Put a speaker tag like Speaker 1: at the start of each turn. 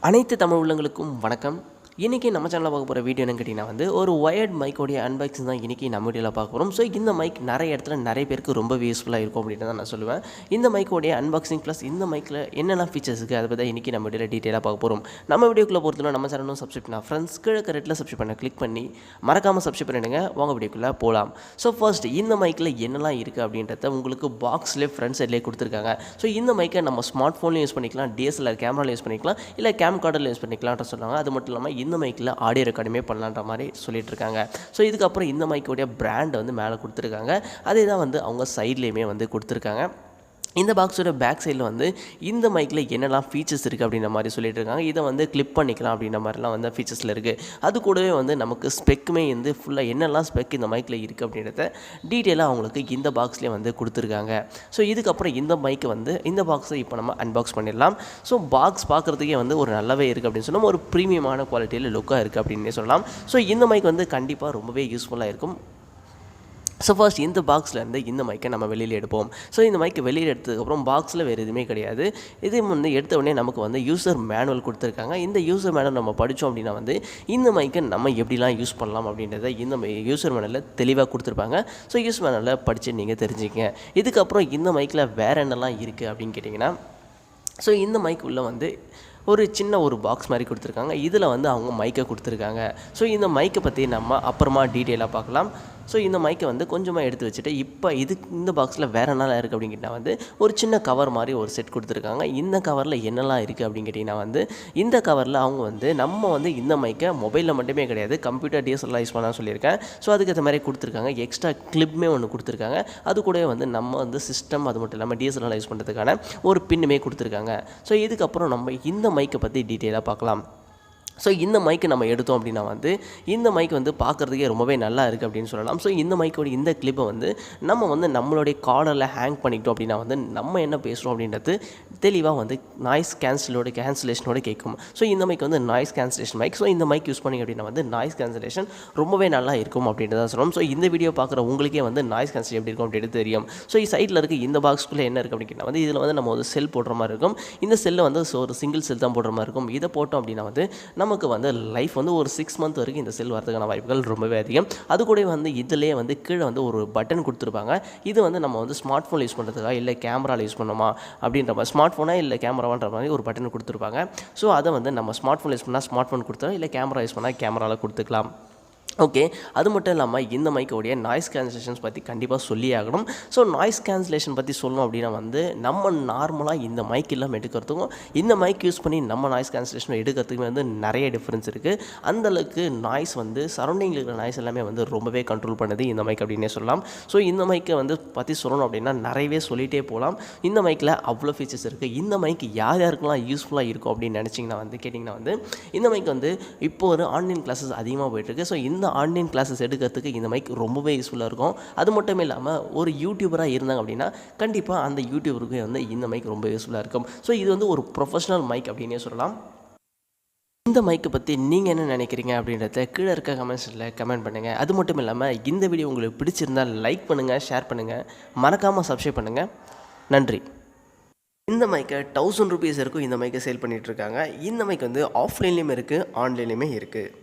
Speaker 1: அனைத்து தமிழ் உள்ளங்களுக்கும் வணக்கம். இன்றைக்கி நம்ம சேனலில் பார்க்க போகிற வீடியோ என்னன்னு கேட்டிங்கன்னா ஒரு ஒயர்ட் மைக்கோடைய அன்பாக்சிங் தான் இன்றைக்கி நம்ம வீடியோவில் பார்க்க போகிறோம். ஸோ இந்த மைக் நிறைய இடத்துல நிறைய பேருக்கு ரொம்ப யூஸ்ஃபுல்லாக இருக்கும் அப்படின்னு தான் நான் சொல்லுவேன். இந்த மைக்கோடைய அன்பாக்சிங் ப்ளஸ் இந்த மைக்கில் என்னெல்லாம் ஃபீச்சர்ஸ் இருக்குது அதை பற்றி இன்றைக்கி நம்ம வீடியோவில் டீட்டெயிலாக பார்க்க போகிறோம். நம்ம வீடியோக்குள்ளே பொறுத்தவரை நம்ம சேனலும் சப்ஸ்கிரைப் பண்ணால் ஃப்ரெண்ட்ஸ் கீழே ரெட்டில் சப்ஸ்கிரைப் பண்ண கிளிக் பண்ணி மறக்காமல் சப்ஸ்கிரைப் பண்ணிடுங்க. உங்கள் வீடியோக்குள்ளே போகலாம். ஸோ ஃபர்ஸ்ட் இந்த மைக்கில் என்னெல்லாம் இருக்குது அப்படின்றத உங்களுக்கு பாக்ஸ்லேயே ஃப்ரண்ட் சைட்லேயே கொடுத்துருக்காங்க. ஸோ இந்த மைக்கை நம்ம ஸ்மார்ட் ஃபோன்லேயும் யூஸ் பண்ணிக்கலாம், டிஎஸ்எல்ஆர் கேமராவில் யூஸ் பண்ணிக்கலாம், இல்லை கேம் கார்டில் யூஸ் பண்ணிக்கலாம்னு சொன்னாங்க. அது மட்டும் இல்லாமல் இந்த மைக்கில் ஆடியோ ரெக்கார்டுமே பண்ணலான்ற மாதிரி சொல்லிட்டு இருக்காங்க. ஸோ இதுக்கப்புறம் இந்த மைக்கோடைய பிராண்ட் மேலே கொடுத்துருக்காங்க. அதே தான் அவங்க சைட்லேயுமே கொடுத்துருக்காங்க. இந்த பாக்ஸோட பேக் சைடில் இந்த மைக்கில் என்னெல்லாம் ஃபீச்சர்ஸ் இருக்குது அப்படின்ற மாதிரி சொல்லிட்டு இருக்காங்க. இதை கிளிப் பண்ணிக்கலாம் அப்படின்ற மாதிரிலாம் ஃபீச்சர்ஸில் இருக்குது. அது கூடவே நமக்கு ஸ்பெக்குமே ஃபுல்லாக என்னெல்லாம் ஸ்பெக் இந்த மைக்கில் இருக்குது அப்படின்றத டீட்டெயிலாக அவங்களுக்கு இந்த பாக்ஸ்லேயே கொடுத்துருக்காங்க. ஸோ இதுக்கப்புறம் இந்த மைக்கு இந்த பாக்ஸை இப்போ நம்ம அன்பாக்ஸ் பண்ணிடலாம். ஸோ பாக்ஸ் பார்க்குறதுக்கே ஒரு நல்லாவே இருக்குது அப்படின்னு சொன்னால் ஒரு ப்ரீமியமான குவாலிட்டியில் லுக்காக இருக்குது அப்படின்னே சொல்லலாம். ஸோ இந்த மைக் கண்டிப்பாக ரொம்பவே யூஸ்ஃபுல்லாக இருக்கும். ஸோ ஃபர்ஸ்ட் இந்த பாக்ஸ்லேருந்து இந்த மைக்கை நம்ம வெளியில் எடுப்போம். ஸோ இந்த மைக்கை வெளியில் எடுத்ததுக்கப்புறம் பாக்ஸில் வேறு எதுவுமே கிடையாது. இது எடுத்த உடனே நமக்கு யூசர் மேனுவல் கொடுத்துருக்காங்க. இந்த யூசர் மேனுவல் நம்ம படித்தோம் அப்படின்னா இந்த மைக்கை நம்ம எப்படிலாம் யூஸ் பண்ணலாம் அப்படின்றத இந்த யூசர் மேனுவலில் தெளிவாக கொடுத்துருப்பாங்க. ஸோ யூசர் மேனுவலில் படித்து நீங்கள் தெரிஞ்சுக்கங்க. இதுக்கப்புறம் இந்த மைக்கில் வேறு என்னெல்லாம் இருக்குது அப்படின்னு கேட்டிங்கன்னா, ஸோ இந்த மைக் உள்ள ஒரு சின்ன ஒரு பாக்ஸ் மாதிரி கொடுத்துருக்காங்க. இதில் அவங்க மைக்கை கொடுத்துருக்காங்க. ஸோ இந்த மைக்கை பற்றி நம்ம அப்புறமா டீட்டெயிலாக பார்க்கலாம். ஸோ இந்த மைக்கை கொஞ்சமாக எடுத்து வச்சுட்டு இப்போ இந்த பாக்ஸில் வேறு என்னெல்லாம் இருக்குது அப்படின்னு கேட்டால் ஒரு சின்ன கவர் மாதிரி ஒரு செட் கொடுத்துருக்காங்க. இந்த கவரில் என்னெல்லாம் இருக்குது அப்படின்னு கேட்டிங்கன்னா இந்த கவரில் அவங்க நம்ம இந்த மைக்கை மொபைலில் மட்டுமே கிடையாது, கம்ப்யூட்டர் டிஎஸ்எல்ஆர் யூஸ் பண்ணால் சொல்லியிருக்கேன். ஸோ அதுக்கேற்ற மாதிரி கொடுத்துருக்காங்க. எக்ஸ்ட்ரா கிளிப்புமே ஒன்று கொடுத்துருக்காங்க. அது கூடவே நம்ம சிஸ்டம் அது மட்டும் இல்லாமல் டிஎஸ்எல்ஆர் யூஸ் பண்ணுறதுக்கான ஒரு பின்னுமே கொடுத்துருக்காங்க. ஸோ இதுக்கப்புறம் நம்ம இந்த மைக்கை பற்றி டீட்டெயிலாக பார்க்கலாம். ஸோ இந்த மைக்கு நம்ம எடுத்தோம் அப்படின்னா இந்த மைக் பார்க்குறதுக்கே ரொம்பவே நல்லா இருக்குது அப்படின்னு சொல்லலாம். ஸோ இந்த மைக்கோட இந்த கிளிப்பை நம்ம நம்மளுடைய காலரில் ஹேங் பண்ணிக்கிட்டோம் அப்படின்னா நம்ம என்ன பேசுகிறோம் அப்படின்றது தெளிவாக நாய்ஸ் கேன்சலேஷனோட கேட்கும். ஸோ இந்த mic noise cancellation mic. So இந்த மைக் யூஸ் பண்ணிங்க அப்படின்னா நாய்ஸ் கேன்சலேஷன் ரொம்பவே நல்லா இருக்கும் அப்படின்றத சொல்லணும். ஸோ இந்த வீடியோ பார்க்குற உங்களுக்கே நாய்ஸ் கேன்சலேஷன் எப்படி இருக்கும் அப்படின்றது தெரியும். ஸோ சைடில் இருக்க இந்த பாக்ஸ்க்குள்ளே என்ன இருக்குது அப்படின்னா இதில் நம்ம செல் போடுற மாதிரி இருக்கும். இந்த செல்லை ஒரு சிங்கிள் செல் தான் போடுற மாதிரி இருக்கும். இதை போட்டோம் அப்படின்னா நமக்கு லைஃப் ஒரு 6 மந்த் வரைக்கும் இந்த செல் வரதுக்கான வாய்ப்புகள் ரொம்பவே அதிகம். அது கூட இதிலே கீழே ஒரு பட்டன் கொடுத்துருப்பாங்க. இது நம்ம ஸ்மார்ட் ஃபோன் யூஸ் பண்ணுறதுக்கா இல்லை கேமராவில் யூஸ் பண்ணணுமா அப்படின்ற மாதிரி, ஸ்மார்ட் ஃபோனாக இல்லை கேமராவான்ற மாதிரி ஒரு பட்டன் கொடுத்துருப்பாங்க. ஸோ அதை நம்ம ஸ்மார்ட் ஃபோன் யூஸ் பண்ணால் ஸ்மார்ட் ஃபோன் கொடுத்துரும், இல்லை கேமரா யூஸ் பண்ணால் கேமராவில் கொடுத்துக்கலாம். ஓகே, அது மட்டும் இல்லாமல் இந்த மைக்கோடைய நாய்ஸ் கேன்சலேஷன்ஸ் பற்றி கண்டிப்பாக சொல்லி ஆகணும். ஸோ நாய்ஸ் கேன்சலேஷன் பற்றி சொல்லணும் அப்படின்னா நம்ம நார்மலாக இந்த மைக் இல்லாமல் எடுக்கிறதுக்கும் இந்த மைக் யூஸ் பண்ணி நம்ம நாய்ஸ் கேன்சலேஷன் எடுக்கிறதுக்குமே நிறைய டிஃப்ரென்ஸ் இருக்குது. அந்தளவுக்கு நாய்ஸ் சரௌண்டிங்கில் இருக்கிற நாய்ஸ் எல்லாமே ரொம்பவே கண்ட்ரோல் பண்ணுது இந்த மைக் அப்படின்னே சொல்லலாம். ஸோ இந்த மைக்கை பற்றி சொல்லணும் அப்படின்னா நிறையவே சொல்லிகிட்டே போகலாம். இந்த மைக்கில் அவ்வளோ ஃபீச்சர்ஸ் இருக்குது. இந்த மைக் யார் யாருக்கெல்லாம் யூஸ்ஃபுல்லாக இருக்கும் அப்படின்னு நினச்சிங்கன்னா கேட்டிங்கன்னா இந்த மைக் இப்போ ஒரு ஆன்லைன் கிளாஸஸ் அதிகமாக போயிட்டுருக்கு. ஸோ இந்த ஆன்லைன் கிளாஸஸ் எடுக்கிறதுக்கு இந்த மைக் ரொம்பவே யூஸ்ஃபுல்லாக இருக்கும். அது மட்டும் இல்லாமல் ஒரு யூடியூபராக இருந்தாங்க அப்படின்னா கண்டிப்பாக அந்த யூடியூபருக்கு இந்த மைக் ரொம்ப யூஸ்ஃபுல்லாக இருக்கும். ஸோ இது ஒரு ப்ரொஃபஷனல் மைக் அப்படின்னே சொல்லலாம். இந்த மைக்கை பற்றி நீங்கள் என்ன நினைக்கிறீங்க அப்படின்றத கீழே இருக்க கமெண்ட்ஸில் கமெண்ட் பண்ணுங்கள். அது மட்டும் இல்லாமல் இந்த வீடியோ உங்களுக்கு பிடிச்சிருந்தால் லைக் பண்ணுங்கள், ஷேர் பண்ணுங்கள், மறக்காமல் சப்ஸ்கிரைப் பண்ணுங்கள். நன்றி. இந்த மைக்கை 1000 ரூபீஸ் இருக்கும். இந்த மைக்கை சேல் பண்ணிகிட்ருக்காங்க. இந்த மைக் ஆஃப்லைன்லேயுமே இருக்குது, ஆன்லைன்லேயுமே இருக்குது.